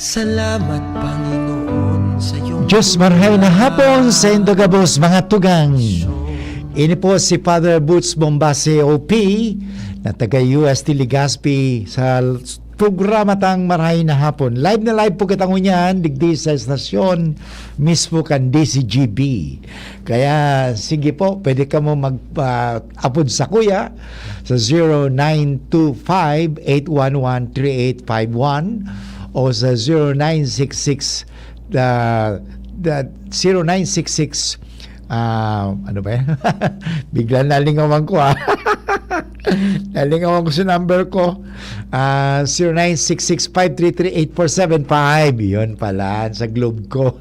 Salamat Panginoon sa iyong Diyos marhay na hapon sa Indogabos mga tugang. Ini po si Father Boots Bombase OP na taga UST Legazpi sa programa tang marhay na hapon. Live na live po kitang unyan, digdi sa estasyon mismo kan DCGB. Kaya sige po, pwede ka mo mag-upload sa kuya sa 0925-811-3851 o sa 0966 0966 ano ba yan? Bigla nalingawan ko nalingawan ko sa number ko 0966-533-8475 yun pala sa globe ko.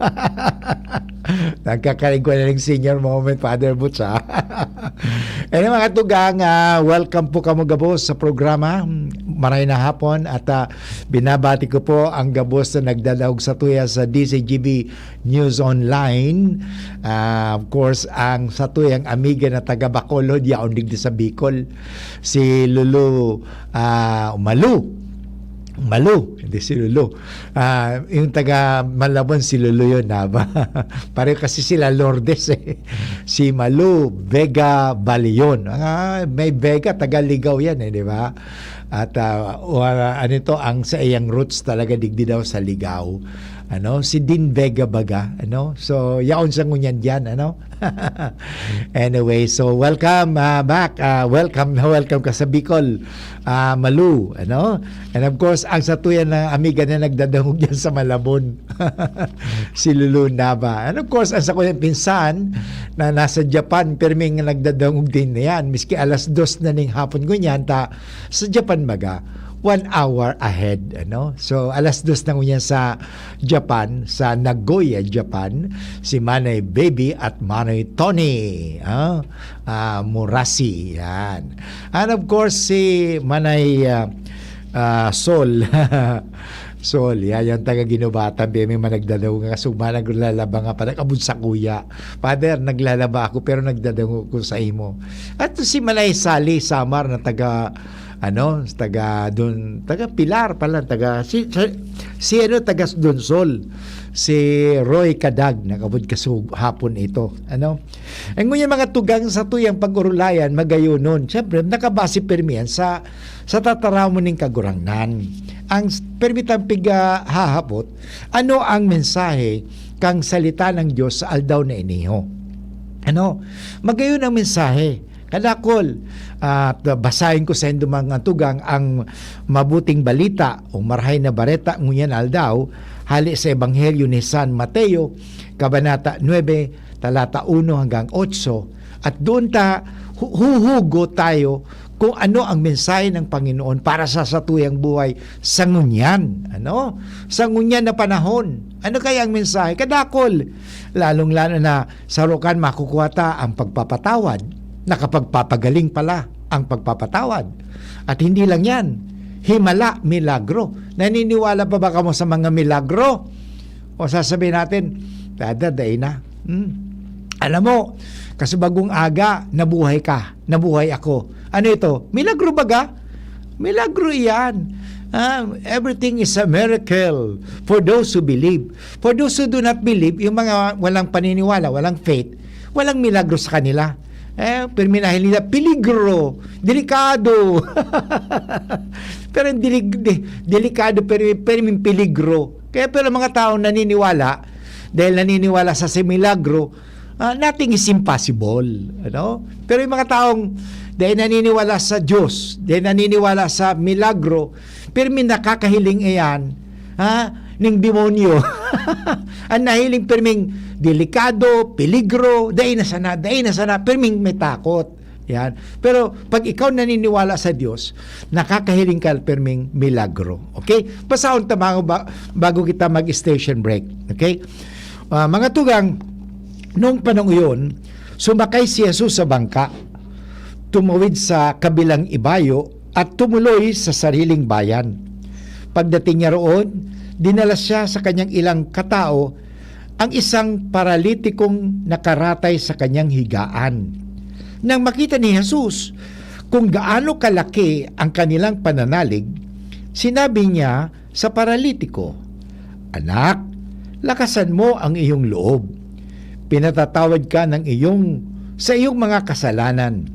Nagkakaling ko na ng senior moment, Father Boots Eh mga tugang, welcome po kamo gabos sa programa Maray na Hapon at binabati ko po ang gabos na nagdadaog sa tuya sa DCGB News Online. Of course, ang sa tuyang amiga na taga Bacolod, yaon digdi sa Bicol, si Lulu Malu, hindi si Lulu. Yung taga Malabon, si Lulu yun. Pareho kasi sila Lourdes Si Malu Vega Balion. May Vega, taga Ligaw yan di ba? At ano ito, ang sa iyang roots talaga digdi daw sa Ligaw. Si Din Vega baga, so yaon sa ngunyan diyan, Anyway, so welcome back, welcome ka sa Bicol, Malu, and of course ang satuyan ng amiga na nagdadahog diyan sa Malabon, si Lulu Nava, and of course ang sa kuyang pinsan na nasa Japan perming nagdadahog din yan, miski alas 2 na ning hapon ngunyan ta sa Japan baga 1 hour ahead, So, alas 2 na niya sa Japan, sa Nagoya, Japan, si Manay Baby at Manay Tony, Murasi, yan. And of course, si Manay Sol, Sol, yan yung taga Ginubatan, may managdadaw nga, suma naglalaba nga pa, nagabud sa kuya. Father, naglalaba ako, pero nagdadaw ko sa imo. At si Manay Sally Samar na taga Pilar pala, taga taga Donsol, si Roy Kadag, nakabud kasug hapon ito, ang ngunyan mga tugang sa tuyang pag-urulayan magayonon, syempre nakabase permian sa tataraw mo ning kagurangnan, ang permitang piga hahapot, ano ang mensahe kang salita ng Diyos sa aldaw na iniho, magayon ang mensahe. Kadakol, at basahin ko sa mga tugang ang mabuting balita o marhay na bareta ngunyan aldaw hali sa Ebanghelyo ni San Mateo kabanata 9 talata 1 hanggang 8 at doon huhugo tayo kung ano ang mensahe ng Panginoon para sa satuyang buhay sa ngunyan, sa ngunyan na panahon. Ano kaya ang mensahe? Kadakol, lalong-lalo na sa rukan makukuha ta ang pagpapatawad. Nakapagpapagaling pala ang pagpapatawad. At hindi lang yan, himala, milagro. Naniniwala pa ba kamo sa mga milagro? O sasabihin natin, daday na. Alam mo, kasi bagong aga, nabuhay ka, nabuhay ako. Ano ito? Milagro baga? Milagro yan. Everything is a miracle for those who believe. For those who do not believe, yung mga walang paniniwala, walang faith, walang milagro sa kanila. Perminahin nila, peligro, delikado. Pero delikado, pero peligro. Kaya pero mga tao naniniwala, dahil naniniwala sa milagro, nothing is impossible. Pero yung mga taong dahil naniniwala sa Diyos, dahil naniniwala sa milagro, pero may nakakahiling iyan, ng demonyo. Ang nahiling perming delikado, peligro, dahin na sana, perming may takot. Yan. Pero pag ikaw naniniwala sa Diyos, nakakahiling ka perming milagro. Okay? Pasahon tamango bago kita mag-station break. Okay? Mga tugang, noong panahon yun, sumakay si Jesus sa bangka, tumawid sa kabilang ibayo at tumuloy sa sariling bayan. Pagdating niya roon, dinala siya sa kanyang ilang katao ang isang paralitikong nakaratay sa kanyang higaan. Nang makita ni Jesus kung gaano kalaki ang kanilang pananalig, sinabi niya sa paralitiko, Anak, lakasan mo ang iyong loob. Pinatatawad ka sa iyong mga kasalanan.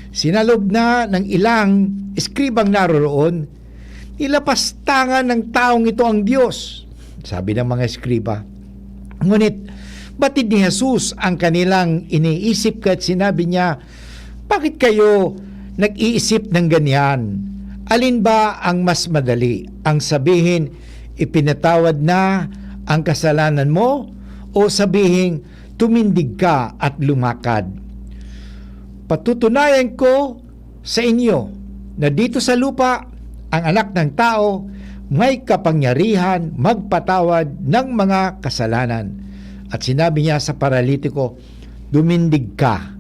Sinalob na ng ilang eskribang naroroon, ilapastangan ng taong ito ang Diyos, sabi ng mga eskriba. Ngunit, batid ni Jesus ang kanilang iniisip at sinabi niya, bakit kayo nag-iisip ng ganyan? Alin ba ang mas madali? Ang sabihin, ipinatawad na ang kasalanan mo, o sabihin, tumindig ka at lumakad? Patutunayan ko sa inyo na dito sa lupa, ang anak ng tao may kapangyarihan magpatawad ng mga kasalanan. At sinabi niya sa paralitiko, tumindig ka,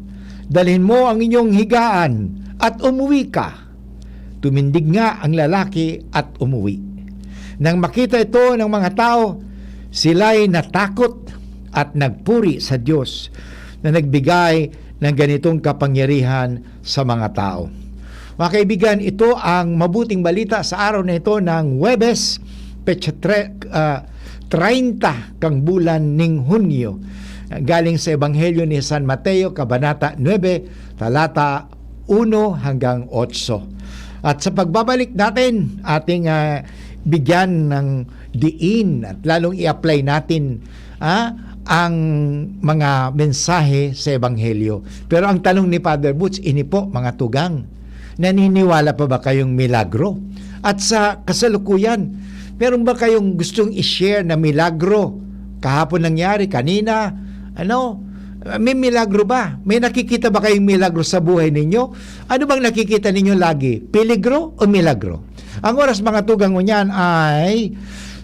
dalhin mo ang inyong higaan at umuwi ka. Tumindig nga ang lalaki at umuwi. Nang makita ito ng mga tao, sila'y natakot at nagpuri sa Diyos na nagbigay ng ganitong kapangyarihan sa mga tao. Mga kaibigan, ito ang mabuting balita sa araw na ito ng Huwebes, petsa 30 kang bulan ng Hunyo. Galing sa Ebanghelyo ni San Mateo, Kabanata 9, talata 1 hanggang 8. At sa pagbabalik natin, ating bigyan ng diin at lalong i-apply natin ang mga mensahe sa Ebanghelyo. Pero ang tanong ni Father Butch, ini po mga tugang, naniniwala pa ba kayong milagro? At sa kasalukuyan, meron ba kayong gustong i-share na milagro? Kahapon nangyari, kanina, may milagro ba? May nakikita ba kayong milagro sa buhay ninyo? Ano bang nakikita ninyo lagi? Peligro o milagro? Ang oras mga tugang niyan ay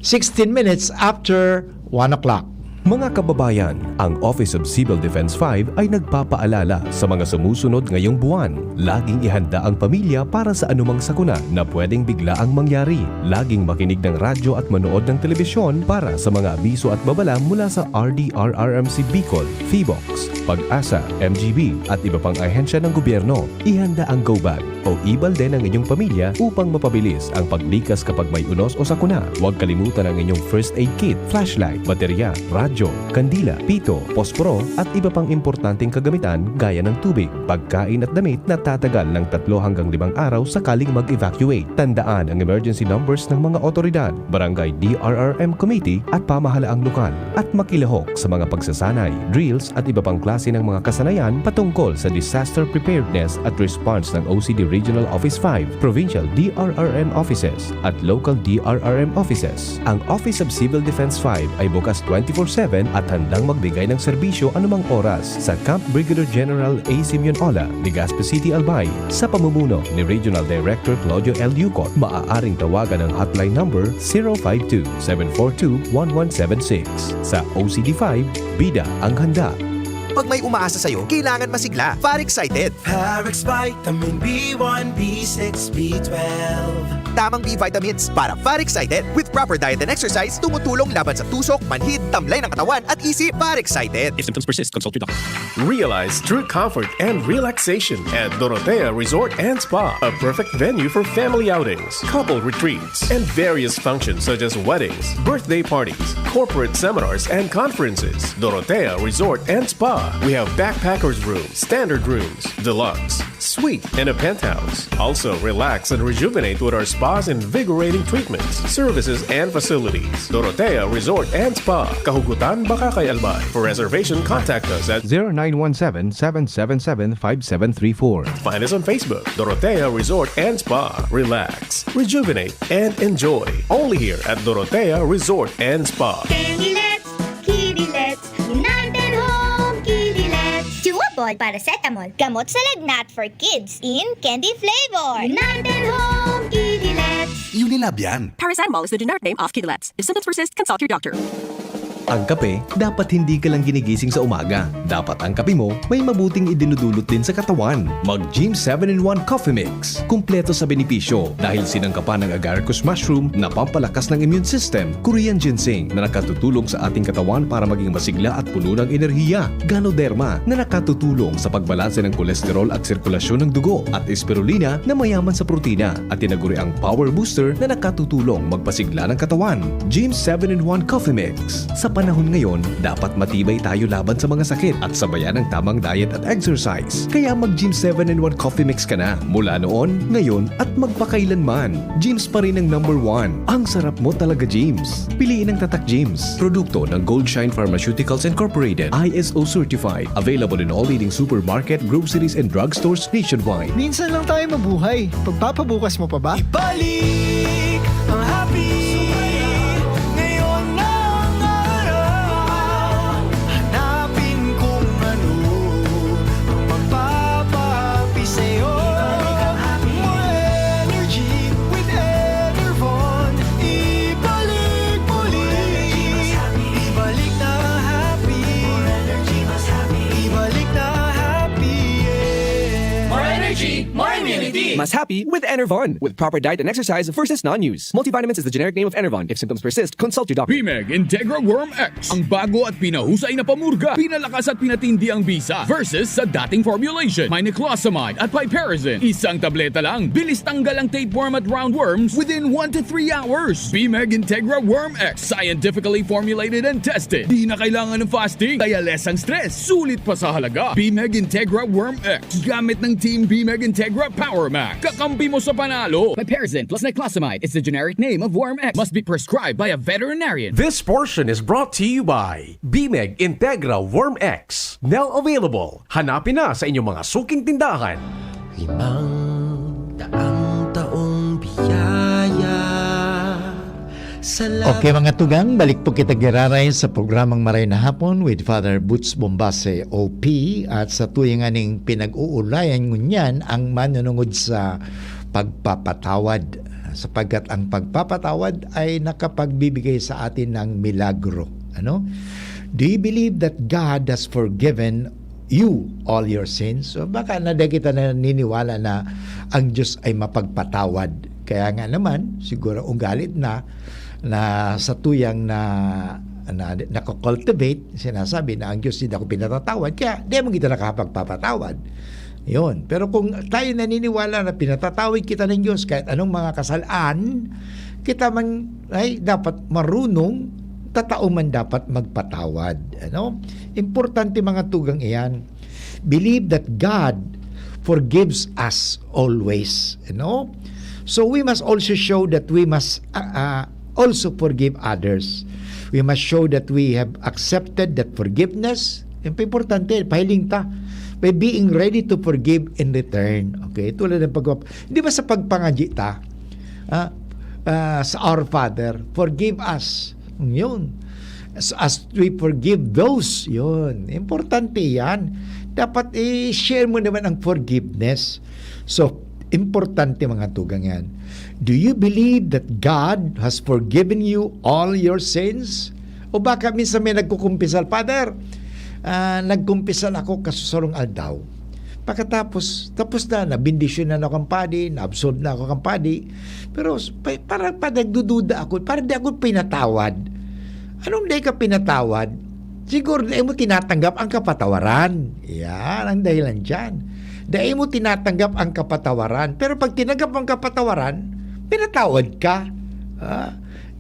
16 minutes after 1 o'clock. Mga kababayan, ang Office of Civil Defense 5 ay nagpapaalala sa mga sumusunod ngayong buwan. Laging ihanda ang pamilya para sa anumang sakuna na pwedeng biglaang mangyari. Laging makinig ng radyo at manood ng telebisyon para sa mga abiso at babala mula sa RDRRMC Bicol, Feebox, Pag-asa, MGB at iba pang ahensya ng gobyerno. Ihanda ang go bag o ibalde ng inyong pamilya upang mapabilis ang paglikas kapag may unos o sakuna. Huwag kalimutan ang inyong first aid kit, flashlight, baterya, radyo, kandila, pito, posporo at iba pang importanteng kagamitan gaya ng tubig, pagkain at damit na tatagal ng 3 hanggang 5 araw sakaling mag-evacuate. Tandaan ang emergency numbers ng mga otoridad, barangay DRRM committee at pamahalaang lokal at makilahok sa mga pagsasanay, drills at iba pang klase ng mga kasanayan patungkol sa disaster preparedness at response ng OCD Regional Office 5, Provincial DRRM offices at local DRRM offices. Ang Office of Civil Defense 5 ay bukas 24/7 at handang magbigay ng serbisyo anumang oras sa Camp Brigadier General A. Simeon Ola, Legazpi City, Albay. Sa pamumuno ni Regional Director Claudio L. Yucot, maaaring tawagan ang hotline number 052-742-1176. Sa OCD5, bida ang handa. Pag may umaasa sa'yo, kailangan masigla. Far-Excited. Parex Vitamin B1, B6, B12. Tamang B vitamins para Far-Excited. With proper diet and exercise, tumutulong laban sa tusok, manhid, tamlay ng katawan at isip. Far-Excited. If symptoms persist, consult your doctor. Realize true comfort and relaxation at Dorotea Resort and Spa, a perfect venue for family outings, couple retreats, and various functions such as weddings, birthday parties, corporate seminars, and conferences. Dorotea Resort and Spa. We have backpackers rooms, standard rooms, deluxe, suite, and a penthouse. Also, relax and rejuvenate with our spa's invigorating treatments, services, and facilities. Dorotea Resort and Spa, Kahugutan, Bakakay, Albay. For reservation, contact us at 0917-777-5734. Find us on Facebook, Dorotea Resort and Spa. Relax, rejuvenate, and enjoy. Only here at Dorotea Resort and Spa. Kidilets, Kidilets, United Home Kidilets. Chewable paracetamol, gamot sa lagnat for kids in candy flavor. United Home Kidilets. Unilab yan. Paracetamol is the generic name of Kidilets. If symptoms persist, consult your doctor. Ang kape, dapat hindi ka lang ginigising sa umaga. Dapat ang kape mo may mabuting idinudulot din sa katawan. Mag-Gym 7-in-1 Coffee Mix. Kumpleto sa benepisyo dahil sinangkapan ng agaricus mushroom na pampalakas ng immune system, Korean ginseng na nakatutulong sa ating katawan para maging masigla at puno ng enerhiya, Ganoderma na nakatutulong sa pagbalanse ng kolesterol at sirkulasyon ng dugo, at spirulina na mayaman sa protina at tinaguri ang power booster na nakatutulong magpasigla ng katawan. Gym 7-in-1 Coffee Mix. Sa panahon ngayon, dapat matibay tayo laban sa mga sakit at sabayan ng tamang diet at exercise. Kaya mag-Gym 7-in-1 Coffee Mix ka na. Mula noon, ngayon at magpakailanman. Gyms pa rin ang number 1. Ang sarap mo talaga, Gyms. Piliin ang Tatak Gyms. Produkto ng Goldshine Pharmaceuticals Incorporated. ISO certified. Available in all leading supermarket, groceries, and drugstores nationwide. Minsan lang tayo mabuhay. Pagpapabukas mo pa ba? Ibalik ang happy. Ngayon na ang araw. Hanapin kung ano ang magpapahappy sa'yo. More energy with Enervon. Ibalik muli. Ibalik na happy. Ibalik na happy. More energy, more immunity. Mas happy with Enervon. With proper diet and exercise versus non-use. Multivitamins is the generic name of Enervon. If symptoms persist, consult your doctor. BMEG Integra Worm X. Ang bago at pinahusay na pamurga. Pinalakas at pinatindi ang bisa. Versus sa dating formulation. May niclosamide at piperazine. Isang tableta lang. Bilis tanggal ang tapeworm at roundworms within 1 to 3 hours. BMEG Integra Worm X. Scientifically formulated and tested. Di na kailangan ng fasting. Kaya less ang stress. Sulit pa sa halaga. BMEG Integra Worm X. Gamit ng Team BMEG Integra Power Max. Kakampi mo sa panalo. Piperazine plus niclosamide is the generic name of Worm X. Must be prescribed by a veterinarian. This portion is brought to you by BMEG Integra Worm X. Now available. Hanapin na sa inyong mga suking tindahan. 500 taong biyaya. Salamat. Okay mga tugang, balik po kita giraray sa programang Maray na Hapon with Father Boots Bombase OP, at sa tuyang aning pinag-uulayan ngunyan ang manunungod sa pagpapatawad, sapagkat ang pagpapatawad ay nakapagbibigay sa atin ng milagro. Ano? Do you believe that God has forgiven you all your sins? So baka nada kita naniniwala na ang Diyos ay mapagpatawad. Kaya nga naman, siguro ugalit na sa tuyang nakakultivate, sinasabi na ang Diyos hindi ako pinatatawad, kaya di mo kita nakapagpapatawad. Yun. Pero kung tayo naniniwala na pinatatawad kita ng Diyos kahit anong mga kasalaan, kita man ay dapat marunong, tatao man dapat magpatawad. Ano? Importante mga tugang iyan. Believe that God forgives us always. You know? So we must also show that we must also forgive others. We must show that we have accepted that forgiveness. Importante, pahiling ta. By being ready to forgive in return. Okay? Tulad ng di ba sa pagpangaji ta? Sa Our Father, forgive us. Yun. As we forgive those, yun. Importante yan. Dapat i-share mo naman ang forgiveness. So, importante mga tugang yan. Do you believe that God has forgiven you all your sins? O baka minsan may nagkukumpisal, Father, nagkumpisal ako kasusulong aldaw. Pagkatapos, tapos na, nabindisyon na ako kang padi, na-absolve na ako kang padi. Pero parang nagdududa ako, parang di ako pinatawad. Anong di ka pinatawad? Siguro di mo tinatanggap ang kapatawaran. Yan ang dahilan dyan. Di mo tinatanggap ang kapatawaran. Pero pag tinanggap ang kapatawaran, pinatawad ka.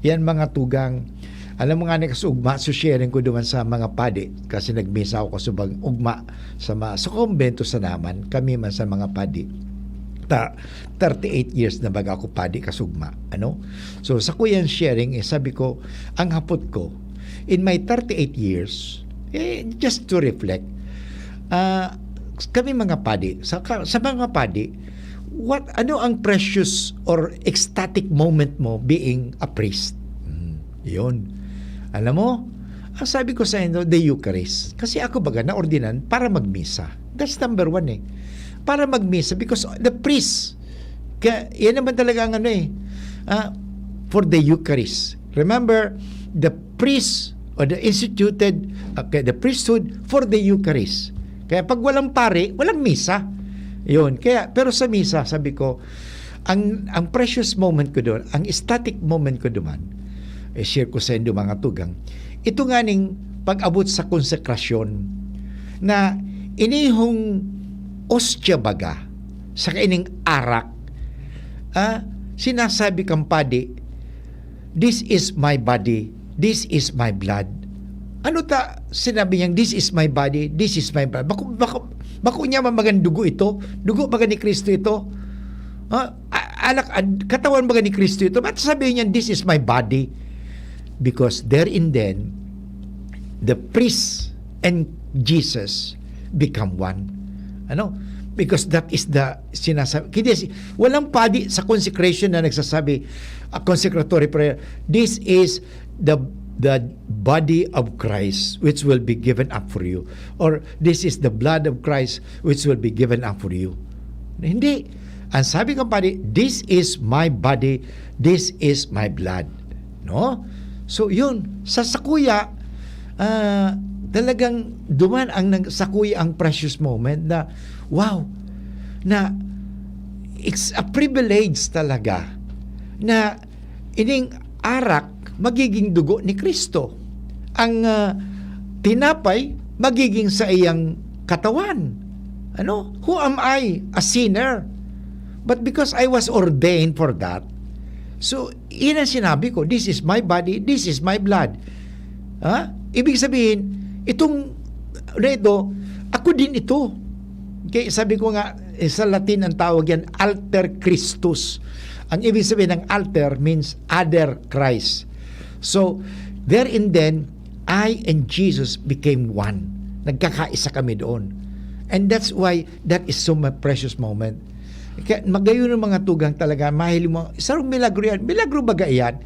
Yan mga tugang. Alam mo nga ni kasugma, so sharing ko duman sa mga padi. Kasi nagmisa ako kasubang ugma sa kumbento sa naman. Kami man sa mga padi. 38 years na baga ako padi kasugma. Ano? So sa kuyan sharing, sabi ko, ang hapot ko, in my 38 years, just to reflect, kami mga padi, sa mga padi, ano ang precious or ecstatic moment mo being a priest? Yun. Alam mo, ang sabi ko sa inyo, the Eucharist. Kasi ako baga na-ordinan para magmisa. That's number 1 Para magmisa, because the priest, yan naman talaga ang for the Eucharist. Remember, the priest or the instituted the priesthood for the Eucharist. Kaya pag walang pare, walang misa. Yun. Kaya, pero sa misa, sabi ko, ang precious moment ko doon, ang ecstatic moment ko doon, share ko sa inyo mga tugang, ito nga ning pag-abot sa konsekrasyon na inihong ostya baga sa kaining arak, sinasabi kang padi, this is my body, this is my blood. Ano ta sinabi niyang, this is my body, this is my blood? Bako niya mamagan dugo ito? Dugo baga ni Kristo ito? Katawan baga ni Kristo ito? Ba't sabihin niya, this is my body? Because therein then, the priest and Jesus become one. Ano? Because that is the sinasabi. Walang padi sa consecration na nagsasabi, consecratory prayer, this is the body of Christ which will be given up for you, or this is the blood of Christ which will be given up for you. Hindi. Ang sabi ng padi, this is my body, this is my blood. No? So yun, sa sakuya, talagang duman ang sakuya ang precious moment na wow, na it's a privilege talaga na ining arak magiging dugo ni Kristo. Ang tinapay magiging sa iyang katawan. Ano? Who am I? A sinner. But because I was ordained for that, so yun ang sinabi ko, this is my body, this is my blood. Ibig sabihin, itong ito, ako din ito. Okay, sabi ko nga, sa Latin ang tawag yan, alter Christus. Ang ibig sabihin ng alter means other Christ. So, therein then, I and Jesus became one. Nagkakaisa kami doon. And that's why that is so my precious moment. Kaya magayon ng mga tugang talaga, mahili mo, isang milagro yan. Milagro baga yan?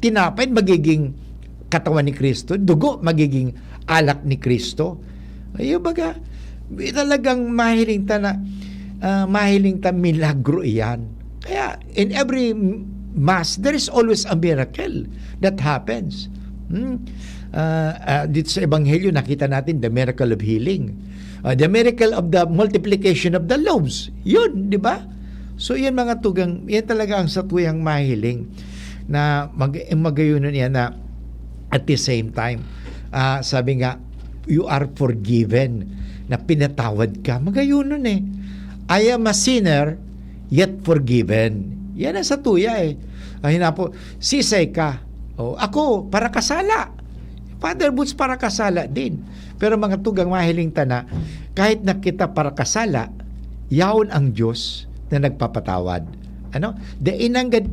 Tinapay, magiging katawan ni Kristo. Dugo, magiging alak ni Kristo. Ayun baga, talagang mahiling ta milagro yan. Kaya in every Mass, there is always a miracle that happens. Dito sa Ebanghelyo, nakita natin the miracle of healing. The miracle of the multiplication of the loaves. Yun, di ba? So, yan mga tugang, yan talaga ang satuyang mahiling na magayunan yan na at the same time, sabi nga, you are forgiven, na pinatawad ka. Magayunan eh. I am a sinner, yet forgiven. Yan ang satuya eh. Hinapo, sisay ka. Ako, para kasala. Father Boots, para kasala din. Pero mga tugang mahiling tana, kahit nakita para kasala, yaon ang Diyos na nagpapatawad. Ano? Inanggad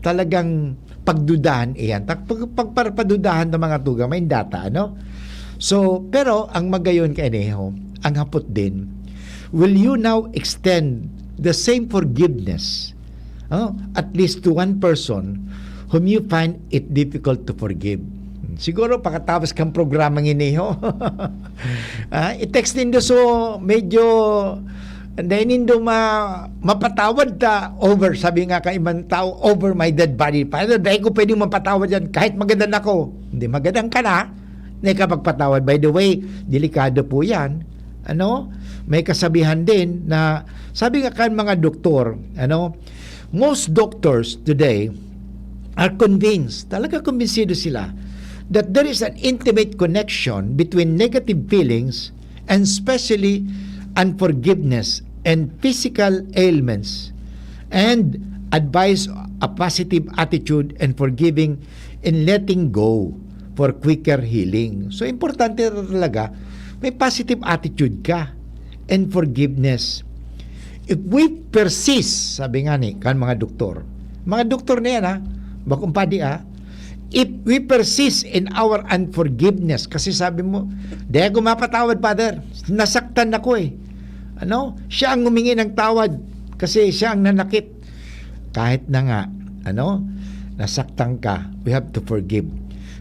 talagang pagdudahan iyan. Pagpadudahan ng mga tugang, may data, ano? So, pero ang magayon kay Neho, ang hapot din, will you now extend the same forgiveness at least to one person whom you find it difficult to forgive? Siguro pagkatapos kang programang iniho, i-text nindo so medyo dahil nindo mapatawad ta over, sabi nga ka ibang tao, over my dead body. Paano dahil ko pwedeng mapatawad yan kahit magandang ako? Hindi, magandang ka na pagpatawad. By the way, delikado po yan. Ano? May kasabihan din na sabi nga kan mga doktor, most doctors today are convinced, talaga kumbinsido sila, that there is an intimate connection between negative feelings and especially unforgiveness and physical ailments, and advise a positive attitude and forgiving and letting go for quicker healing. So, importante talaga, may positive attitude ka and forgiveness. If we persist, sabi nga ni, kan mga doktor na yan bakumpadi if we persist in our unforgiveness, kasi sabi mo, di ako mapatawad, Father, nasaktan ako eh. Siya ang humingi ng tawad kasi siya ang nanakit. Kahit na nga, nasaktan ka, we have to forgive.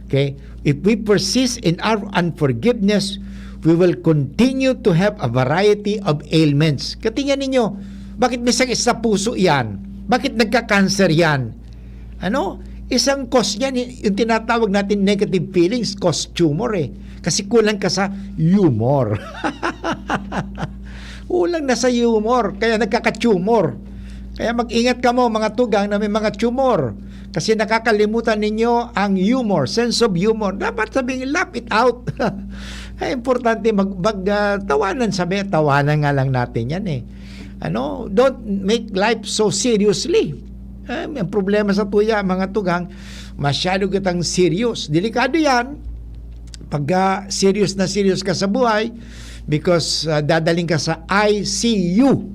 Okay? If we persist in our unforgiveness, we will continue to have a variety of ailments. Katingnan ninyo, bakit may sakit sa puso yan? Bakit nagka-cancer yan? Isang cause niyan, yung tinatawag natin negative feelings, cause tumor eh. Kasi kulang ka sa humor. Kulang na sa humor, kaya nagkaka-tumor. Kaya mag-ingat ka mo mga tugang na may mga tumor. Kasi nakakalimutan ninyo ang humor, sense of humor. Dapat sabihin, laugh it out. Ay, importante tawanan, tawanan nga lang natin yan eh. Don't make life so seriously. Ang problema sa tuya, mga tugang, masyado kitang serious. Delikado yan. Pag serious ka sa buhay, because dadaling ka sa ICU.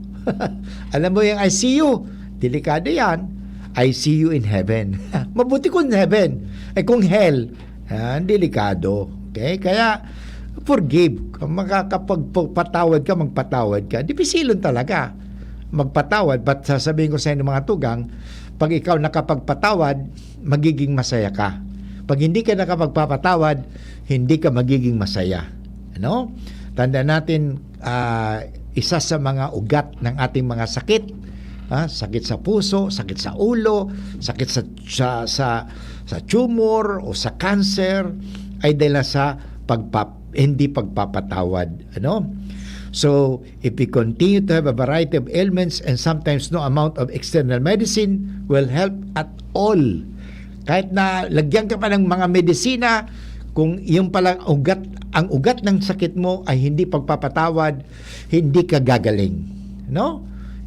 Alam mo yung ICU? Delikado yan. ICU in heaven. Mabuti kung heaven. Kung hell, delikado. Okay? Kaya, forgive. Kung makakapagpatawad ka, magpatawad ka. Dipisilon talaga magpatawad. But sasabihin ko sa inyo mga tugang, pag ikaw nakapagpatawad, magiging masaya ka. Pag hindi ka nakapagpapatawad, hindi ka magiging masaya. Tanda natin, isa sa mga ugat ng ating mga sakit, sakit sa puso, sakit sa ulo, sakit sa tumor o sa cancer, ay dahil sa hindi pagpapatawad. So, if we continue to have a variety of ailments and sometimes no amount of external medicine will help at all. Kahit na lagyan ka pa ng mga medisina, kung yung palang ang ugat ng sakit mo ay hindi pagpapatawad, hindi ka gagaling.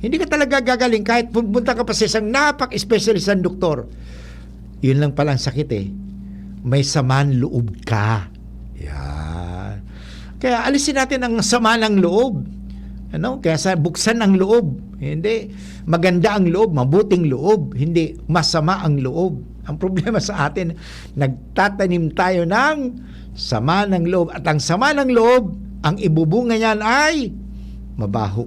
Hindi ka talaga gagaling kahit pumunta ka pa sa isang napak-specialist ng doktor. Yun lang palang sakit eh. May samaan loob ka. Yan. Kaya alisin natin ang sama ng loob. Kaya buksan ang loob. Hindi maganda ang loob, mabuting loob, hindi masama ang loob. Ang problema sa atin, nagtatanim tayo ng sama ng loob. At ang sama ng loob, ang ibubunga niyan ay mabaho.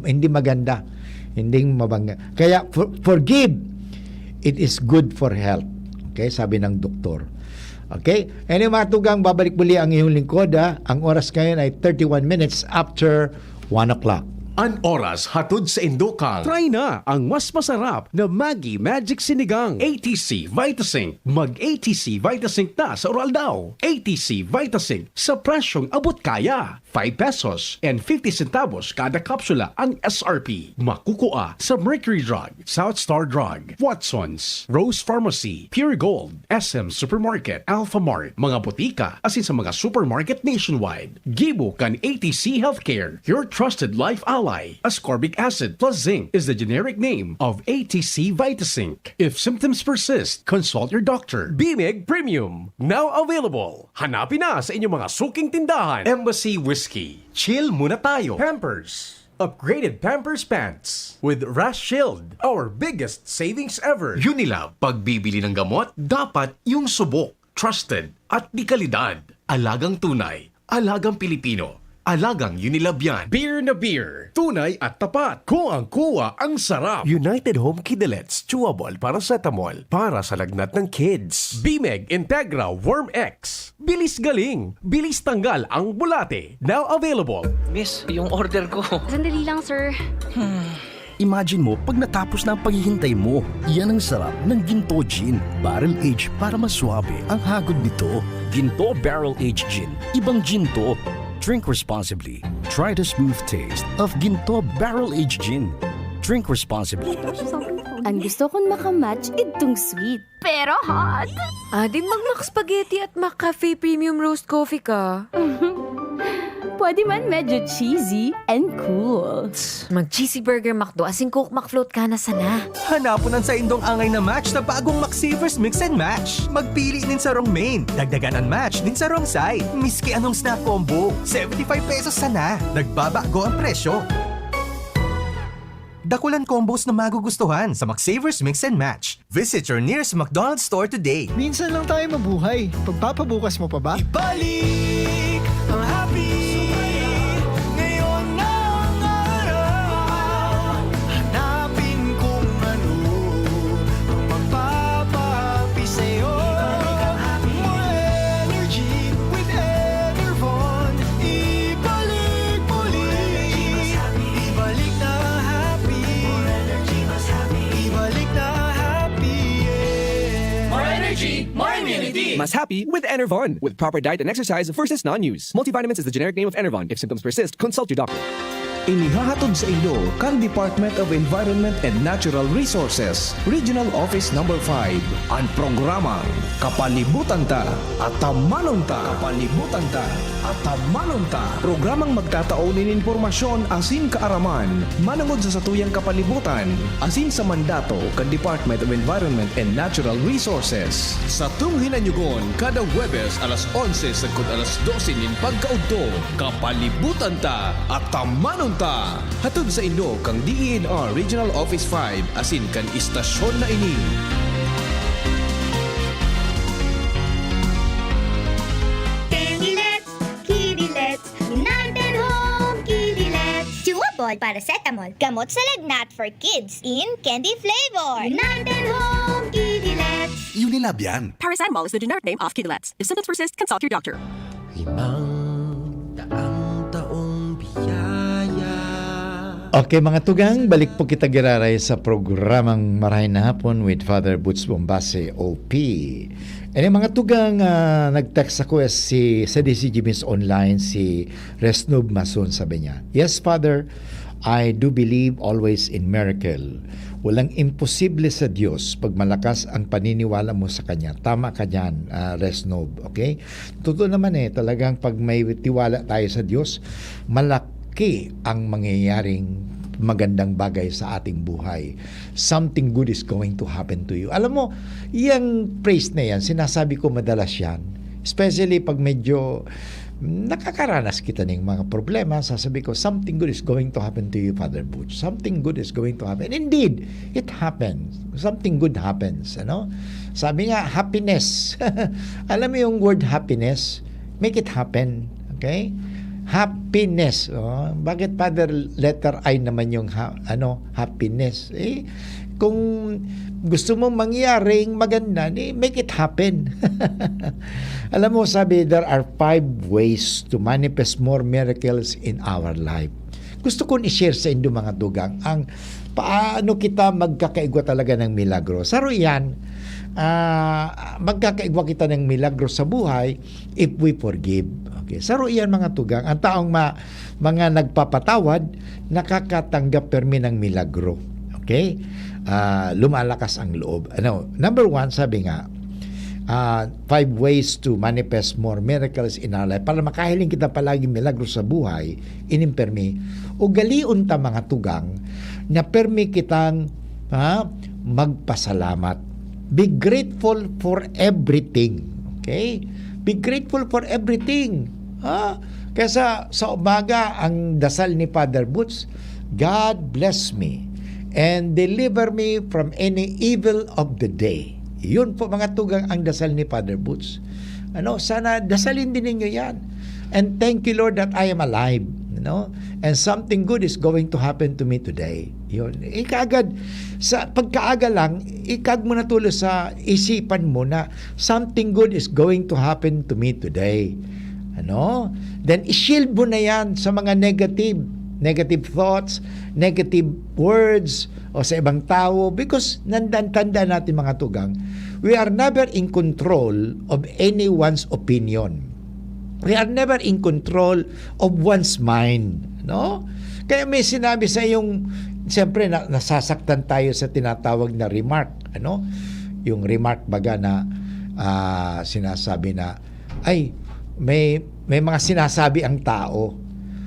Hindi maganda. Hindi mabangga. Kaya forgive. It is good for health. Okay, sabi ng doktor. Okay? Anyway, mga tugang, babalik muli ang iyong lingkod. Ang oras ngayon ay 31 minutes after 1 o'clock. An oras hatod sa Indokang. Try na ang mas masarap na Maggi Magic Sinigang. ATC Vitasync. Mag-ATC Vitasync na sa oral daw. ATC Vitasync sa presyong abot kaya. 5 pesos and 50 centavos kada kapsula ang SRP. Makukuha sa Mercury Drug, South Star Drug, Watson's, Rose Pharmacy, Pure Gold, SM Supermarket, Alpha Mart, mga botika, asin sa mga supermarket nationwide. Gibo kan ATC Healthcare, your trusted life ally. Ascorbic acid plus zinc is the generic name of ATC Vitasync. If symptoms persist, consult your doctor. Bimig Premium, now available. Hanapin na sa inyong mga suking tindahan. Embassy Whiskey. Chill muna tayo. Pampers. Upgraded Pampers Pants with Rash Shield, our biggest savings ever. Unilab, pagbibili ng gamot, dapat yung subok, trusted at di kalidad. Alagang tunay, alagang Pilipino, alagang Unilab yan. Beer na beer, tunay at tapat. Kuwang-kuwa ang sarap. United Home Kidlets, chewable paracetamol para sa lagnat ng kids. Bimeg Integra Worm X. Bilis galing, bilis tanggal ang bulate. Now available. Miss, yung order ko. Sandali lang, sir. Imagine mo pag natapos na ang paghihintay mo. Yan ang sarap ng Ginto Gin. Barrel Aged para mas swabe ang hagod nito. Ginto Barrel Aged Gin. Ibang ginto. Drink responsibly. Try the smooth taste of Ginto Barrel Aged Gin. Drink responsibly. Ang gusto kong makamatch itong sweet. Pero hot. Di mag-Mac Spaghetti at Mac Cafe Premium Roast Coffee ka. Pwede man medyo cheesy and cool. Mag-cheesy burger McDo asing Coke McFloat ka na sana. Hanapunan sa indong angay na match na bagong McSavers Mix and Match. Magpili din sa wrong main, dagdagan ang match din sa wrong side. Miski anong snack combo, 75 pesos sana. Nagbabago ang presyo. Dakulan combos na magugustuhan sa McSavers Mix and Match. Visit your nearest McDonald's store today. Minsan lang tayo mabuhay. Pagpapabukas mo pa ba? Ibalik ang happy. Ngayon na ang araw. Hanapin kung ano ang magpapahappy sa'yo. More energy with Enervon. Ibalik muli. Ibalik na happy. Ibalik na happy. energy, more immunity. Mas happy with Enervon. With proper diet and exercise versus non-use. Multivitamins is the generic name of Enervon. If symptoms persist, consult your doctor. Inihahatod sa inyo kang Department of Environment and Natural Resources, Regional Office Number 5, ang programang Kapalibutan Ta at Tamanon Ta. Kapalibutan Ta at Tamanon Ta. Programang magtataunin informasyon asin kaaraman, manangod sa satuyang kapalibutan, asin sa mandato kan Department of Environment and Natural Resources. Sa tunghinanyugon, kada Webes alas 11 sagkod alas 12 nin pagkaudto, Kapalibutan Ta at Tamanon Ta. Hatod sa inyo kang DENR Regional Office 5 asin kan istasyon na ini. Candylets, Kidilets, United Home Kidilets. Chewable paracetamol. Gamot sa lagnat for kids in candy flavor. United Home Kidilets. Unilab yan. Paracetamol is the generic name of Kidilets. If symptoms persist, consult your doctor. Okay mga tugang, balik po kita giraray sa programang Marahin na Hapon with Father Butch Bombase, OP. Mga tugang, nag-text ako sa DCG Miss Online, si Resnub Masun, sabi niya, "Yes, Father, I do believe always in miracle. Walang imposible sa Diyos pag malakas ang paniniwala mo sa Kanya." Tama ka dyan, Resnub, okay? Totoo naman talagang pag may tiwala tayo sa Diyos, malaki ang mangyayaring magandang bagay sa ating buhay. Something good is going to happen to you. Alam mo, yung praise na yan, sinasabi ko madalas yan. Especially pag medyo nakakaranas kita ng mga problema, sasabi ko, something good is going to happen to you, Father Butch. Something good is going to happen. Indeed, it happens. Something good happens. Sabi nga, happiness. Alam mo yung word happiness? Make it happen. Okay? Happiness. Bakit Father letter I naman yung happiness? Kung gusto mo mangyaring maganda, make it happen. Alam mo, sabi, there are 5 ways to manifest more miracles in our life. Gusto kong i-share sa inyo mga dugang ang paano kita magkakaigwa talaga ng milagro. Sa royan, magkakaigwa kita ng milagro sa buhay if we forgive. Okay. Sa royan mga tugang, ang taong mga nagpapatawad, nakakatanggap permi ng milagro. Okay? Lumalakas ang loob. Number 1, sabi nga, 5 ways to manifest more miracles in our life. Para makahiling kita palagi milagro sa buhay, inimpermi, ugaliun ta mga tugang, na permi kitang magpasalamat. Be grateful for everything. Okay? Be grateful for everything. Kaya sa umaga, ang dasal ni Father Butch, God bless me and deliver me from any evil of the day. Yun po mga tugang ang dasal ni Father Butch. Sana dasalin din ninyo yan. And thank you, Lord, that I am alive. And something good is going to happen to me today. Yun. Ikagad, sa pagkaaga lang, ikag mo na tulo sa isipan mo na something good is going to happen to me today. Then i-shield mo na yan sa mga negative thoughts, negative words, o sa ibang tao, because tanda natin mga tugang, we are never in control of anyone's opinion. We are never in control of one's mind. Kaya may sinabi sa yung, siyempre nasasaktan tayo sa tinatawag na remark. Yung remark baga na sinasabi na, ay, may mga sinasabi ang tao.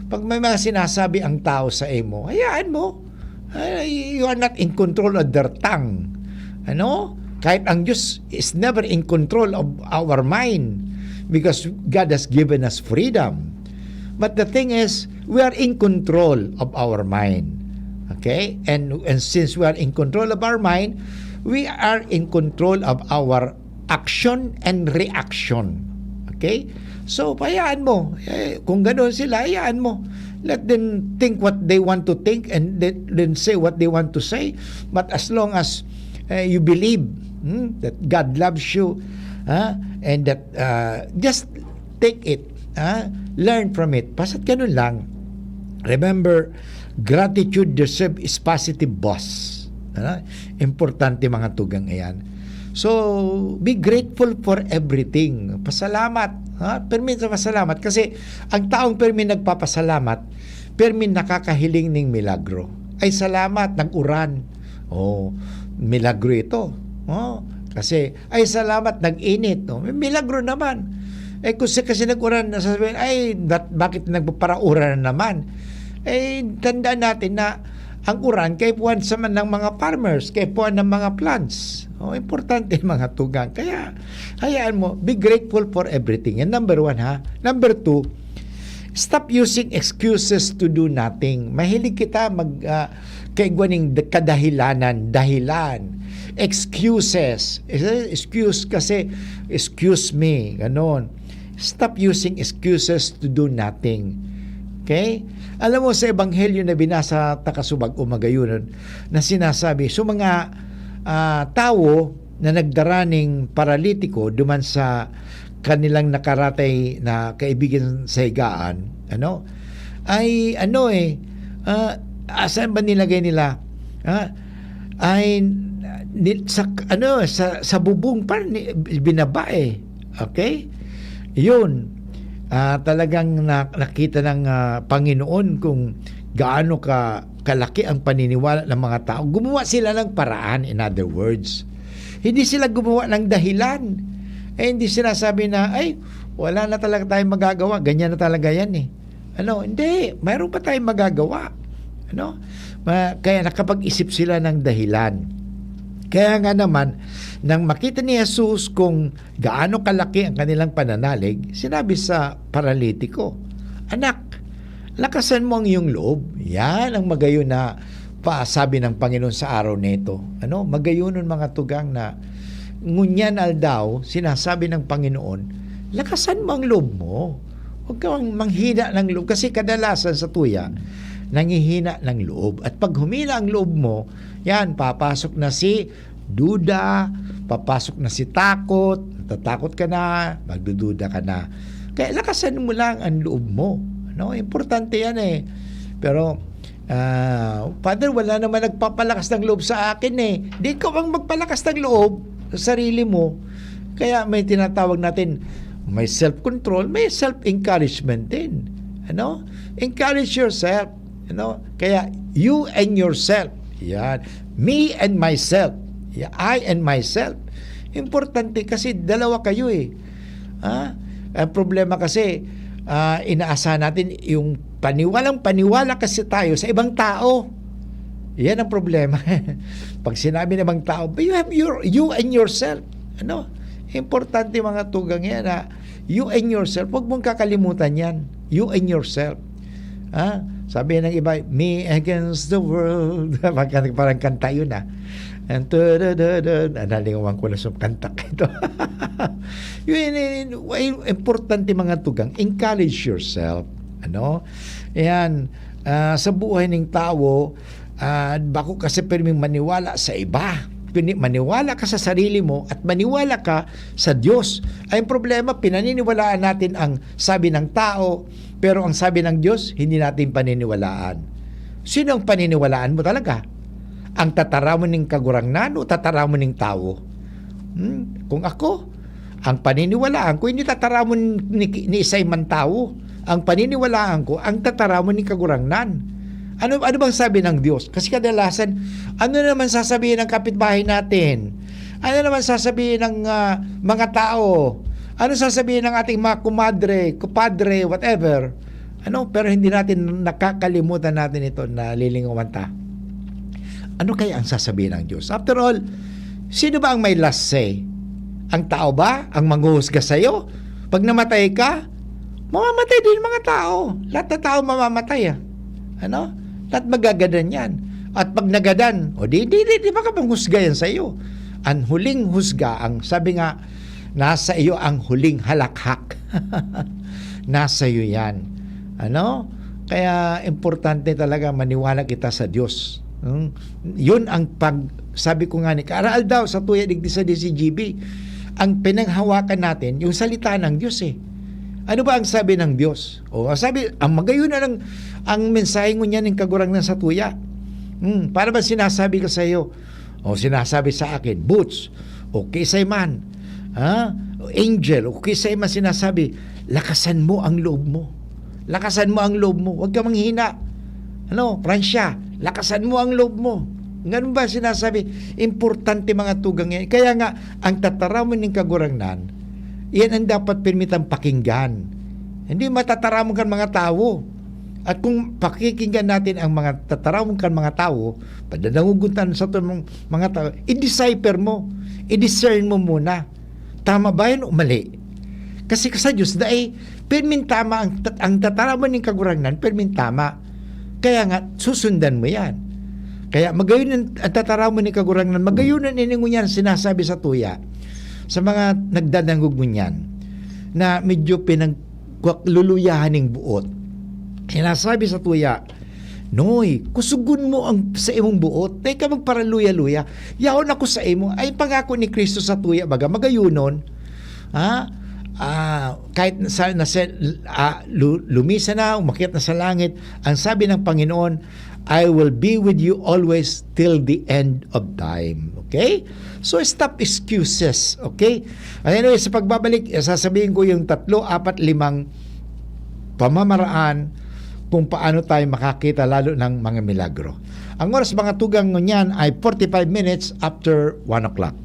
Pag may mga sinasabi ang tao sa imo, hayaan mo. You are not in control of their tongue. Kahit ang Diyos is never in control of our mind because God has given us freedom. But the thing is, we are in control of our mind. Okay? And since we are in control of our mind, we are in control of our action and reaction. Okay? So, hayaan mo. Kung gano'n sila, hayaan mo. Let them think what they want to think and then say what they want to say. But as long as you believe that God loves you and that just take it. Learn from it. Basta't gano'n lang. Remember, gratitude deserves is positive boss. Importante mga tugang ayan. So, be grateful for everything. Pasalamat. Permin sa pasalamat. Kasi ang taong permin nagpapasalamat, permin nakakahiling ng milagro. Ay salamat, nag-uran. Milagro ito. Kasi, ay salamat, nag-init. May milagro naman. Kasi nag-uran, nasasabihin, bakit nagpaparauran naman? Tandaan natin na ang uran, kaipuan sa man ng mga farmers, kaipuan ng mga plants. Importante mga tugang. Kaya, hayaan mo, be grateful for everything. Yan, number 1, ha? Number 2, stop using excuses to do nothing. Mahilig kita kaigwaning dahilan. Excuses. Excuse kasi, excuse me, ganon. Stop using excuses to do nothing. Okay? Alam mo sa ebanghelyo na binasa takasubag o magayunon na sinasabi, so mga tao na nagdaraning paralitiko duman sa kanilang nakaratay na kaibigan sa higaan, asan ba nilagay nila? Sa bubong pa binabae. Okay? Yun. Talagang nakita ng Panginoon kung gaano kalaki ang paniniwala ng mga tao. Gumawa sila ng paraan, in other words. Hindi sila gumawa ng dahilan. Hindi sila sabi na, wala na talaga tayong magagawa. Ganyan na talaga yan eh. Hindi. Mayroon pa tayong magagawa. Kaya nakapag-isip sila ng dahilan. Kaya nga naman, nang makita ni Jesus kung gaano kalaki ang kanilang pananalig, sinabi sa paralitiko, anak, lakasan mo ang iyong loob. Yan ang magayon na sabi ng Panginoon sa araw nito. Magayonon mga tugang na ngunyan aldaw, sinasabi ng Panginoon, lakasan mo ang loob mo. Huwag kang manghina ng loob. Kasi kadalasan sa tuya, nangihina ng loob. At pag humina ang loob mo, yan, papasok na si duda, papasok na si takot, tatakot ka na, magdududa ka na. Kaya lakasan mo lang ang loob mo. Importante yan eh. Pero, Father, wala naman nagpapalakas ng loob sa akin eh. Di ka bang magpalakas ng loob sa sarili mo? Kaya may tinatawag natin, may self-control, may self-encouragement din. Encourage yourself. Kaya, you and yourself. Yan. Me and myself. Yeah, I and myself. Importante kasi dalawa kayo eh. Ang problema kasi, inaasahan natin yung paniwala kasi tayo sa ibang tao. Yan ang problema. Pag sinabi ng ibang tao, but you have you and yourself. Importante mga tugang yan na you and yourself. Huwag mong kakalimutan yan. You and yourself. Sabi ng iba, me against the world. Parang kanta yun and nalingawan ko na sa kanta ito. Yun, importante mga tugang, encourage yourself. Yan, sa buhay ng tao, bako kasi perming maniwala sa iba. Maniwala ka sa sarili mo at maniwala ka sa Diyos. Ay, ang problema, pinaniniwalaan natin ang sabi ng tao, pero ang sabi ng Diyos, hindi natin paniniwalaan. Sino ang paniniwalaan mo talaga? Ang tataramon ng kagurangnan o tataramon ng tao? Kung ako, ang paniniwalaan ko, hindi tataramon ni isay man tao. Ang paniniwalaan ko, ang tataramon ng kagurangnan. Ano bang sabi ng Diyos? Kasi kadalasan, ano naman sasabihin ng kapitbahay natin? Ano naman sasabihin ng mga tao? Ano sasabihin ng ating mga kumadre, whatever? Pero hindi natin nakakalimutan natin ito na lilingawan ta. Ano kaya ang sasabihin ng Diyos? After all, sino ba ang may last say? Ang tao ba? Ang manghuhusga sa'yo? Pag namatay ka, mamamatay din mga tao. Lahat na tao mamamatay. Lahat magagadan yan. At pag nagadan, di ba ka bang husga yan sa'yo? Ang huling husga, sabi nga, nasa iyo ang huling halakhak. Nasa iyo yan. Kaya importante talaga maniwala kita sa Diyos. Yun ang sabi ko nga ni Karaal daw sa tuya digdi sa DCGB, ang pinanghawakan natin yung salita ng Diyos eh. Ano ba ang sabi ng Diyos? Ang magayon na lang ang mensahe mo niyan ng kagurangnan sa tuya. Para ba sinasabi ko sa iyo? Sinasabi sa akin, Boots, okay say man, Angel, okay say man sinasabi, lakasan mo ang loob mo. Lakasan mo ang loob mo. Huwag ka manghina. Francia, lakasan mo ang loob mo. Ganun ba sinasabi? Importante mga tugang yan. Kaya nga, ang tataramon ng kagurangnan, yan ang dapat permitang pakinggan. Hindi matataramon kan mga tao. At kung pakikinggan natin ang mga tataramon kan mga tao, padanangugutan sa mga tao, i-decipher mo, i-discern mo muna. Tama ba yun o mali? Kasi sa Diyos, permin tama ang tataramon ng kagurangnan, permin tama. Kaya nga, susundan mo yan. Kaya magayon ang tataramon ng kagurangnan, magayon ang iningunyan sinasabi sa tuya, sa mga nagdadangog mo niyan, na medyo luluyahan ng buot. Sinasabi sa tuya, Noy, kusugun mo ang sa imong buot, tay ka magparaluya-luya, yaon ako sa imo, ay pangako ni Kristo sa tuya, baga magayunon, kahit lumisa na, umakyat na sa langit, ang sabi ng Panginoon, I will be with you always till the end of time. Okay? So, stop excuses. Okay? Anyway, sa pagbabalik, sasabihin ko yung 3, 4, 5 pamamaraan kung paano tayo makakita lalo ng mga milagro. Ang oras mga tugang niyan ay 45 minutes after 1 o'clock.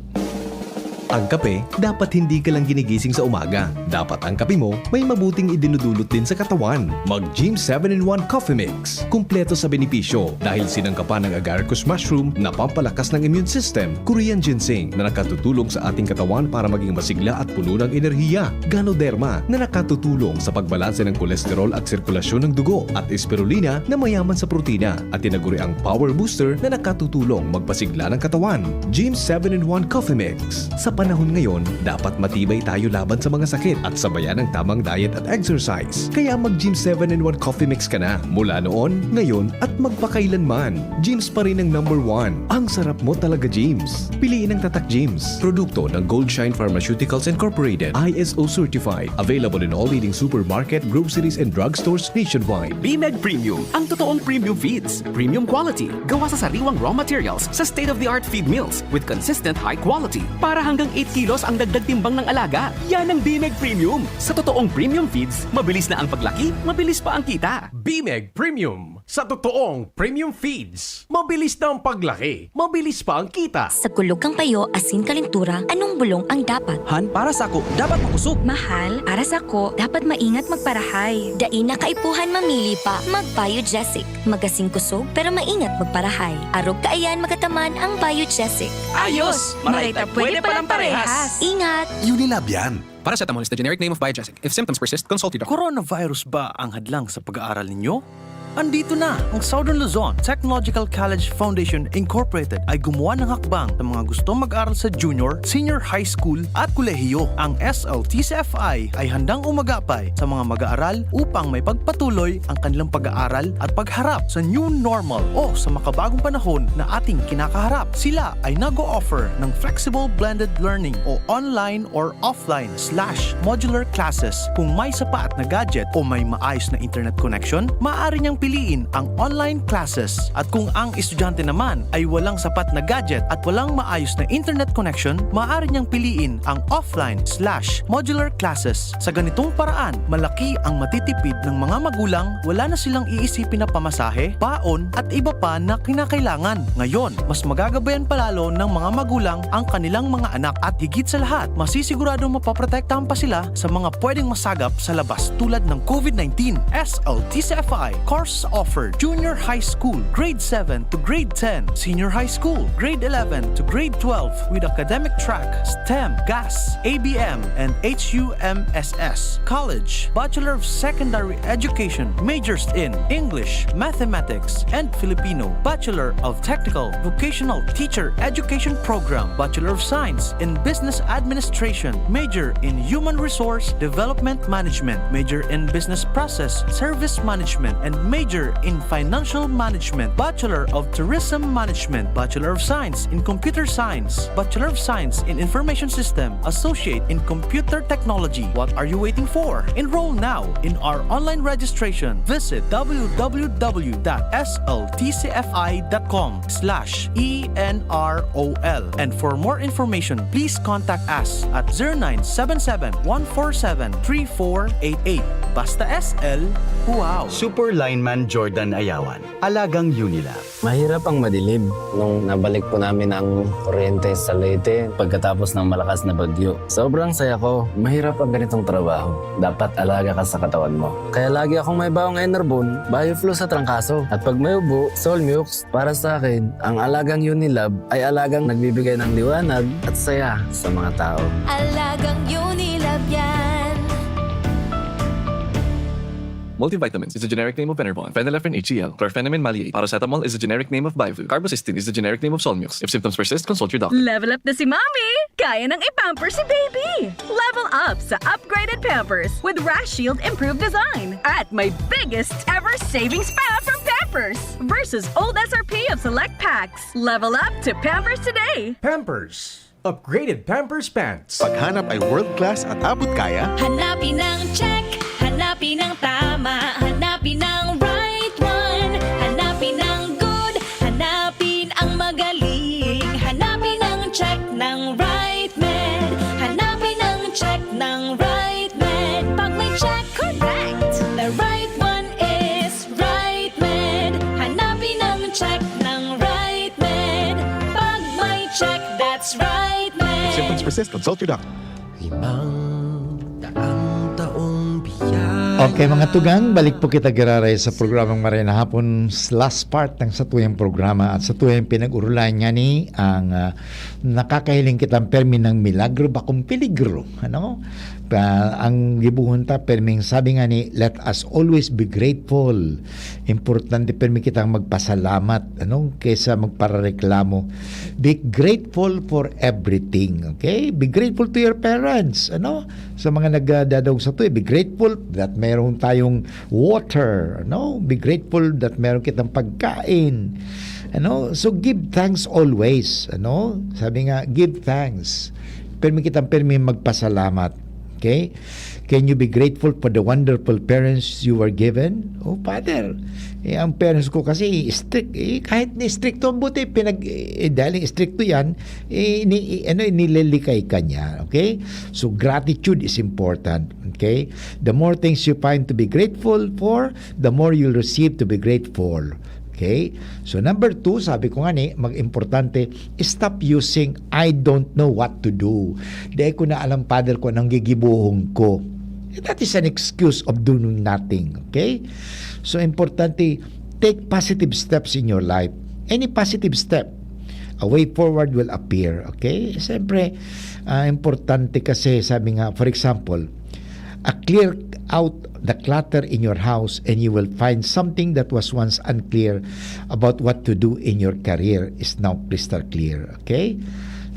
Ang kape, dapat hindi ka lang ginigising sa umaga. Dapat ang kape mo may mabuting idinudulot din sa katawan. Mag-Gym 7-in-1 Coffee Mix. Kumpleto sa benepisyo dahil sinangkapan ng agaricus mushroom na pampalakas ng immune system, Korean ginseng na nakatutulong sa ating katawan para maging masigla at puno ng enerhiya, Ganoderma na nakatutulong sa pagbalanse ng kolesterol at sirkulasyon ng dugo, at spirulina na mayaman sa protina, at tinaguri ang Power Booster na nakatutulong magpasigla ng katawan. Gym 7-in-1 Coffee Mix. Sa panahon ngayon, dapat matibay tayo laban sa mga sakit at sabayan ng tamang diet at exercise. Kaya mag-Gym 7-in-1 Coffee Mix ka na mula noon, ngayon at magpakailanman. Gyms pa rin ang number 1. Ang sarap mo talaga, Gyms. Piliin ang Tatak Gyms. Produkto ng Goldshine Pharmaceuticals Incorporated. ISO certified. Available in all leading supermarket, groceries and drugstores nationwide. BMEG Premium, ang totoong premium feeds. Premium quality, gawa sa sariwang raw materials sa state-of-the-art feed mills with consistent high quality. Para hanggang 8 kilos ang dagdag timbang ng alaga. Yan ang BMEG Premium. Sa totoong premium feeds, mabilis na ang paglaki, mabilis pa ang kita. BMEG Premium. Sa totoong premium feeds, mabilis na ang paglaki, mabilis pa ang kita. Sa kulog kang payo, asin kalintura, anong bulong ang dapat? Han, para sa ako, dapat makusog. Mahal, para sa ko, dapat maingat magparahay. Dain na kaipuhan mamili pa, mag-Biogesic. Magasing kusog, pero maingat magparahay. Arog kaayan magataman ang Biogesic. Ayos! Marayta, pwede palang parehas. Ingat! Unilab yan. Paracetamol is the generic name of Biogesic. If symptoms persist, consult your doctor. Coronavirus ba ang hadlang sa pag-aaral ninyo? Andito na ang Southern Luzon Technological College Foundation Incorporated ay gumawa ng hakbang sa mga gustong mag-aral sa junior, senior high school at kolehiyo. Ang SLTCFI ay handang umagapay sa mga mag-aaral upang may pagpatuloy ang kanilang pag-aaral at pagharap sa new normal o sa makabagong panahon na ating kinakaharap. Sila ay nag-o-offer ng flexible blended learning o online or offline/modular classes. Kung may sapat na gadget o may maayos na internet connection, maaari niyang piliin ang online classes. At kung ang estudyante naman ay walang sapat na gadget at walang maayos na internet connection, maaari niyang piliin ang offline/modular classes. Sa ganitong paraan, malaki ang matitipid ng mga magulang, wala na silang iisipin na pamasahe, baon at iba pa na kinakailangan. Ngayon, mas magagabayan palalo ng mga magulang ang kanilang mga anak at higit sa lahat, masisiguradong mapaprotektahan pa sila sa mga pwedeng masagap sa labas tulad ng COVID-19. SLTCFI course offered junior high school, grade 7 to grade 10, senior high school, grade 11 to grade 12 with academic track, STEM, GAS, ABM, and HUMSS. College, Bachelor of Secondary Education, majors in English, Mathematics, and Filipino. Bachelor of Technical Vocational Teacher Education Program, Bachelor of Science in Business Administration, major in Human Resource Development Management, major in Business Process Service Management, and major major in Financial Management, Bachelor of Tourism Management, Bachelor of Science in Computer Science, Bachelor of Science in Information System, Associate in Computer Technology. What are you waiting for? Enroll now in our online registration. Visit www.sltcfi.com/ENROL. And for more information, please contact us at 0977-147-3488. Basta SL, wow! Super Lineman Jordan Ayawan, alagang Unilab. Mahirap ang madilim. Nung nabalik po namin ang kuryente sa Leyte pagkatapos ng malakas na bagyo. Sobrang saya ko. Mahirap ang ganitong trabaho. Dapat alaga ka sa katawan mo. Kaya lagi akong may bawang Enerbon, BioFlow sa trangkaso. At pag may ubo, Solmux. Para sa akin, ang alagang Unilab ay alagang nagbibigay ng liwanag at saya sa mga tao. Alagang Unilab yan. Multivitamins is the generic name of Enervon. Phenylephrine HCl. Chlorpheniramine maleate. Paracetamol is the generic name of Bivlu. Carbocisteine is the generic name of Solmux. If symptoms persist, consult your doctor. Level up na si Mommy! Kaya nang i-pamper si Baby! Level up sa upgraded Pampers with Rash Shield Improved Design at my biggest ever savings pa from Pampers versus old SRP of select packs. Level up to Pampers today! Pampers. Upgraded Pampers Pants. Paghanap ay world-class at abot kaya, Hanapin ang check, hanapin ang tama, hanapin ang right one, hanapin ang good, hanapin ang magaling, hanapin ang check ng right man, hanapin ang check ng right man. Pag may check, correct. The right one is right man. Hanapin ang check ng right man. Pag may check, that's right man. if symptoms persist, consult your doctor. Okay mga tugang, balik po kita giraray sa programang Marina Hapon last part ng satuyang programa at satuyang pinag-urulan niya ni ang nakakahiling kitang permi ng milagro bakong peligro. Ano? Ang gibuhon ta perming sabi nga ni let us always be grateful. Importante permi kitang magpasalamat kaysa magparareklamo. Be grateful for everything. Okay? Be grateful to your parents. Sa mga nagdadaog sa be grateful that meron tayong water. Be grateful that meron kitang pagkain. So give thanks always. Sabi nga give thanks. Permi magpasalamat. Okay? Can you be grateful for the wonderful parents you were given? Oh, Father, ang parents ko kasi strict. Kahit ni stricto ang buti, dahil stricto yan, inilalikay ka niya. Okay? So, gratitude is important. Okay? The more things you find to be grateful for, the more you'll receive to be grateful. Okay? So number 2, sabi ko nga mag-importante, stop using I don't know what to do. Dahil ko na alam, Father, ko anong gigibuhong ko. That is an excuse of doing nothing. Okay? So importante, take positive steps in your life. Any positive step, a way forward will appear. Okay? Siyempre, importante kasi, sabi nga, for example, clear out the clutter in your house and you will find something that was once unclear about what to do in your career is now crystal clear. Okay?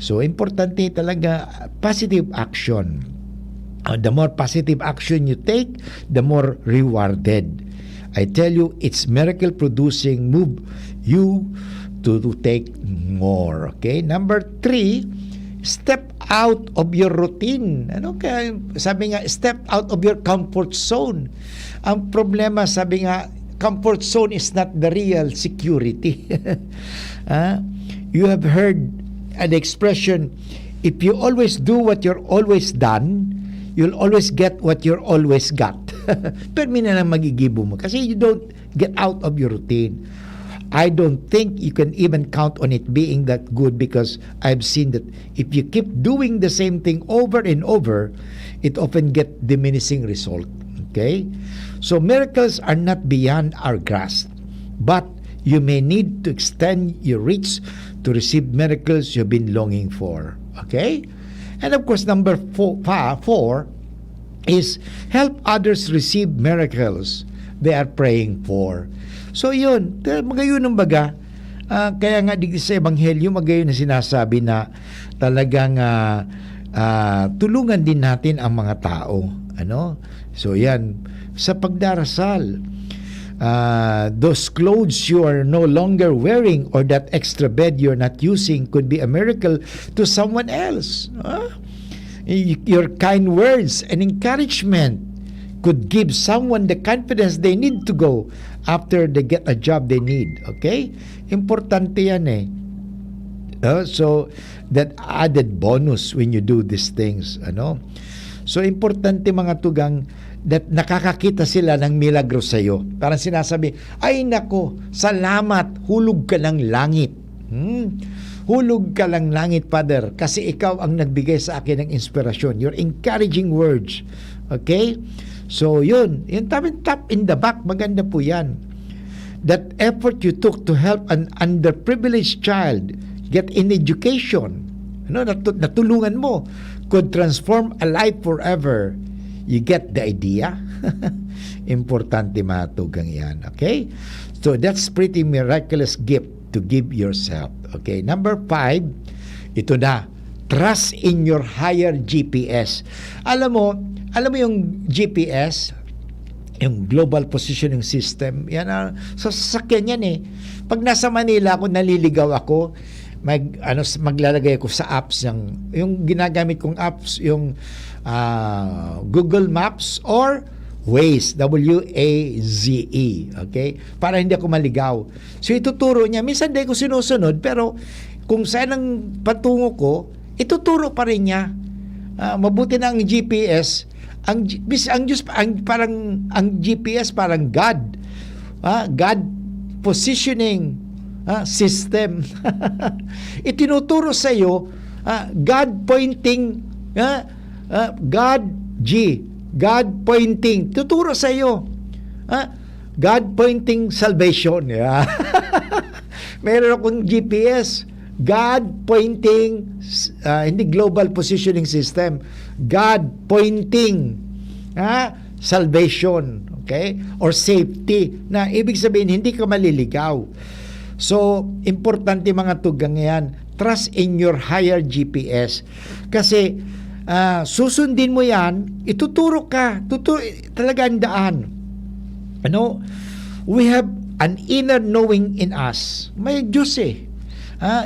So, importante talaga positive action. The more positive action you take, the more rewarded. I tell you, it's miracle producing move you to take more. Okay? Number 3, step out of your routine. Kaya sabi nga, step out of your comfort zone. Ang problema, sabi nga, comfort zone is not the real security. You have heard an expression, if you always do what you're always done, you'll always get what you're always got. Pero na lang magigibo mo kasi you don't get out of your routine. I don't think you can even count on it being that good because I've seen that if you keep doing the same thing over and over, it often get diminishing result. Okay? So miracles are not beyond our grasp, but you may need to extend your reach to receive miracles you've been longing for. Okay? And of course, number 4 is help others receive miracles they are praying for. So yun, magayon ng baga, kaya nga di sa Ebanghelyo, magayon na sinasabi na talagang tulungan din natin ang mga tao. So yan, sa pagdarasal, those clothes you are no longer wearing or that extra bed you're not using could be a miracle to someone else. Your kind words and encouragement could give someone the confidence they need to go after they get a job they need. Okay? Importante yan eh. So, that added bonus when you do these things. So, importante mga tugang that nakakakita sila ng milagro sa iyo. Parang sinasabi, ay nako, salamat, hulog ka ng langit. Hulog ka ng langit, Father, kasi ikaw ang nagbigay sa akin ng inspirasyon. Your encouraging words. Okay? So, yun. Yung tap in the back, maganda po yan. That effort you took to help an underprivileged child get in education, natulungan mo, could transform a life forever. You get the idea? Importante mga tugang yan. Okay? So, that's pretty miraculous gift to give yourself. Okay? Number 5, ito na. Trust in your higher GPS. Alam mo yung GPS, yung Global Positioning System, yan, sa sasakyan yan eh. Pag nasa Manila ako, naliligaw ako, maglalagay ako sa apps yung ginagamit kong apps, yung Google Maps or Waze, W-A-Z-E, okay? Para hindi ako maligaw. So ituturo niya, minsan di ko sinusunod, pero kung saan ang patungo ko, ituturo pa rin niya. Mabuti na ang GPS, ang GPS parang God. God positioning system. Itinuturo sa iyo God pointing, God pointing, tuturo sa iyo God pointing salvation. Meron akong GPS, God pointing, hindi Global Positioning System, God pointing salvation, okay, or safety, na ibig sabihin hindi ka maliligaw. So, importante mga tugang yan, trust in your higher GPS. Kasi, susundin mo yan, ituturo ka, talaga ang daan. We have an inner knowing in us. May Diyos eh.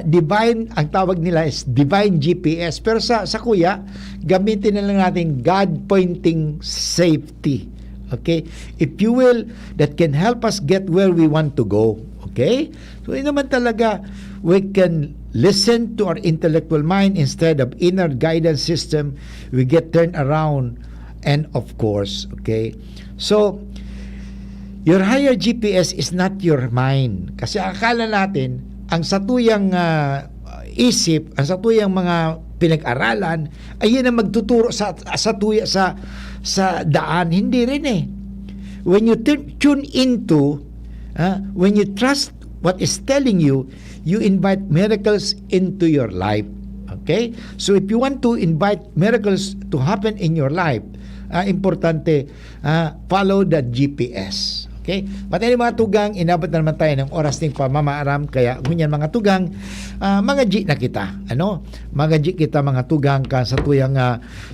Divine, ang tawag nila is divine GPS. Pero sa kuya, gamitin na lang natin God pointing safety. Okay? If you will, that can help us get where we want to go. Okay? So, yun naman talaga, we can listen to our intellectual mind instead of inner guidance system. We get turned around. And of course, okay? So, your higher GPS is not your mind. Kasi akala natin, ang satuyang isip, ang satuyang mga pinag-aralan, ay yun ang magtuturo sa daan. Hindi rin eh. When you tune into, when you trust what is telling you, you invite miracles into your life. Okay? So if you want to invite miracles to happen in your life, importante, follow the GPS. Okay? But mga tugang, inabot na naman tayo ng oras ng pamamaaram, kaya ngunyan mga tugang, mga G na kita. Mga G kita mga tugang ka sa tuyang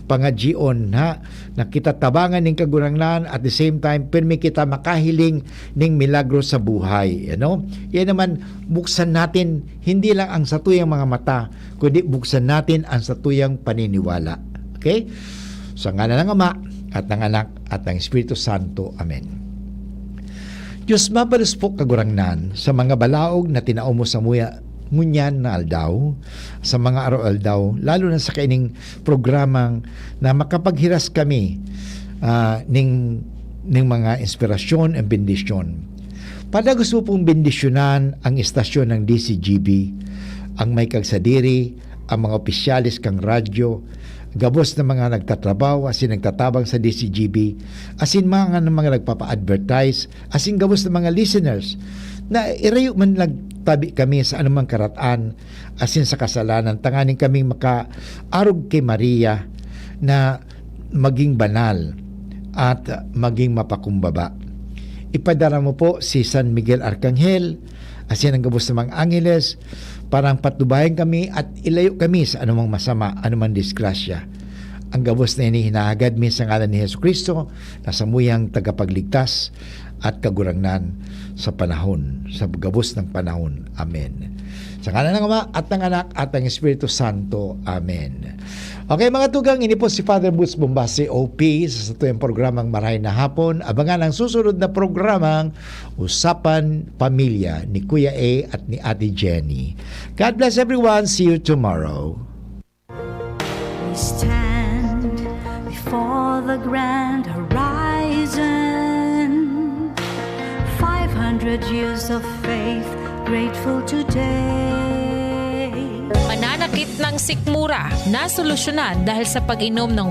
pangajion, na kita tabangan ng kagurangnan, at the same time, pirmi kita makahiling ng milagro sa buhay. Yan naman, buksan natin, hindi lang ang satuyang mga mata, kundi buksan natin ang satuyang paniniwala. Okay? Sa ngalan ng Ama, at ng Anak, at ng Espiritu Santo. Amen. Diyos mabalos po kagurangnan sa mga balaog na tinao mo sa ngunyan na aldaw, sa mga araw-aldaw, lalo na sa kaining programang na makapaghiras kami ng mga inspirasyon and bendisyon. Pada gusto pong bendisyonan ang istasyon ng DCGB, ang may kagsadiri, ang mga opisyalis kang radyo, gabos na mga nagtatrabaho, asin nagtatabang sa DCGB, asin mga nagpapa-advertise, asin gabos na mga listeners, na irayo man nagtabi kami sa anumang karatan, asin sa kasalanan, tanganin kaming makaarog kay Maria na maging banal at maging mapakumbaba. Ipadara mo po si San Miguel Arcangel, asin ang gabos na mga angeles, parang patubayan kami at ilayo kami sa anumang masama, anumang disgrasya. Ang gabos na hinahagad mi sa ngalan ni Jesu Kristo na samuyang tagapagligtas at kagurangnan sa panahon, sa gabos ng panahon. Amen. Sa ngalan ng Ama at ng Anak at ng Espiritu Santo. Amen. Okay mga tugang, ini po si Father Boots Bombasi OP sa tuyong programang Marahay na Hapon. Abangan ang susunod na programang Usapan Pamilya ni Kuya A at ni Ate Jenny. God bless everyone. See you tomorrow. We stand before the grand horizon. 500 years of faith, grateful today. Mananakit ng sikmura na solusyonan dahil sa pag-inom ng